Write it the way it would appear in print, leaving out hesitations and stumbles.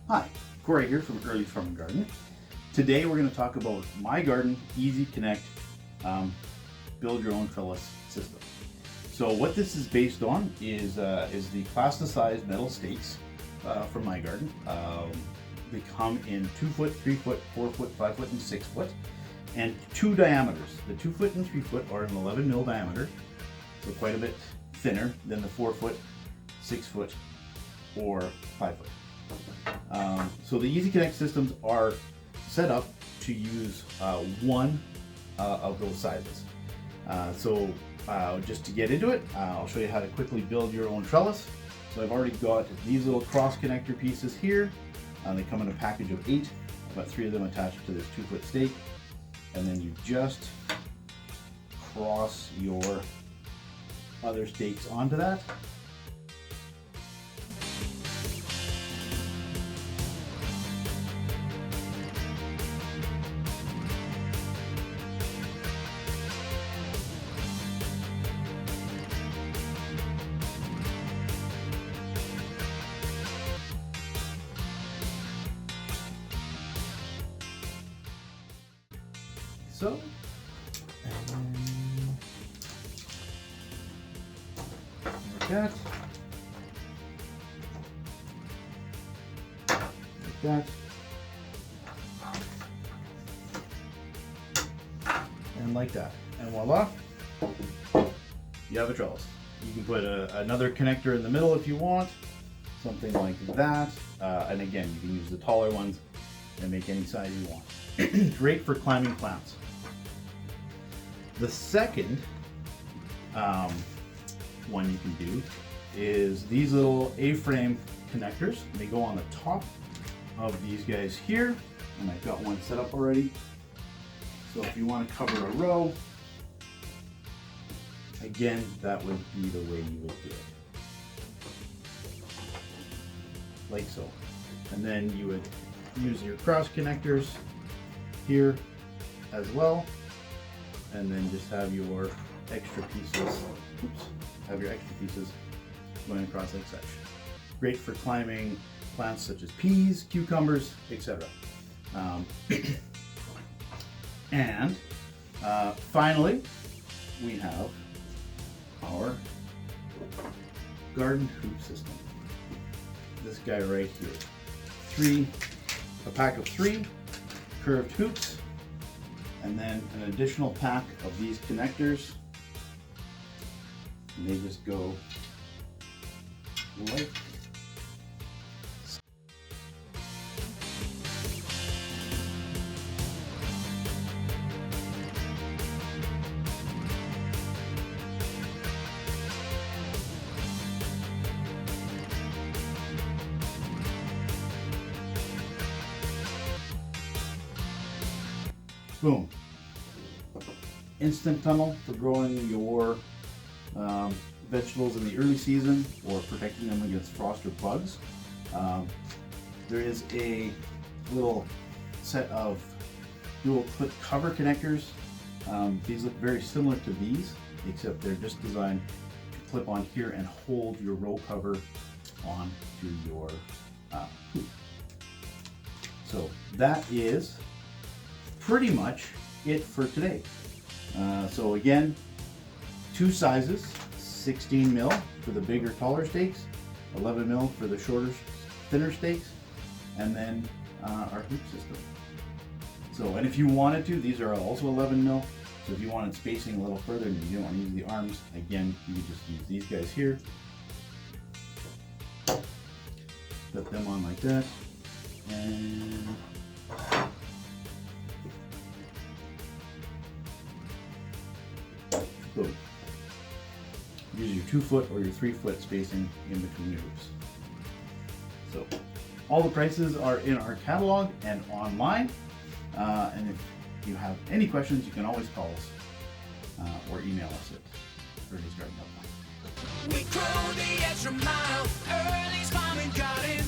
Hi, Cory here from Early Farm and Garden. Today we're going to talk about myGarden Easy Connect build your own trellis system. So what this is based on is the plasticized metal stakes from myGarden. They come in 2 foot, 3 foot, 4 foot, 5 foot, and 6 foot, and 2 diameters. The 2 foot and 3 foot are an 11 mil diameter, so quite a bit thinner than the 4 foot, 6 foot, or 5 foot. So the Easy Connect systems are set up to use one of those sizes. Just to get into it, I'll show you how to quickly build your own trellis. So I've already got these little cross connector pieces here. They come in a package of 8. I've got 3 of them attached to this 2 foot stake. And then you just cross your other stakes onto that. So, like that, like that, and like that, and voila, you have a trellis. You can put another connector in the middle if you want, something like that, and again, you can use the taller ones and make any size you want. Great for climbing plants. The second one you can do is these little A-frame connectors. They go on the top of these guys here, and I've got one set up already. So if you want to cover a row, again, that would be the way you would do it. Like so. And then you would use your cross connectors here as well. And then just have your extra pieces, going across like such. Great for climbing plants such as peas, cucumbers, etc. Finally, we have our garden hoop system. This guy right here. A pack of 3 curved hoops, and then an additional pack of these connectors, and they just go like so. Boom. Instant tunnel for growing your vegetables in the early season or protecting them against frost or bugs. There is a little set of dual clip cover connectors. These look very similar to these, except they're just designed to clip on here and hold your row cover onto your hoop. So that is pretty much it for today. So again, 2 sizes, 16 mil for the bigger, taller stakes, 11 mil for the shorter, thinner stakes, and then our hoop system. So, and if you wanted to, these are also 11 mil. So if you wanted spacing a little further and you didn't want to use the arms, again, you could just use these guys here. Put them on like that, and boom. Use your 2 foot or your 3 foot spacing in between your hoops. So all the prices are in our catalog and online. And if you have any questions, you can always call us or email us at earlysgarden.com. We grow the extra mile, Early's Farm and Garden,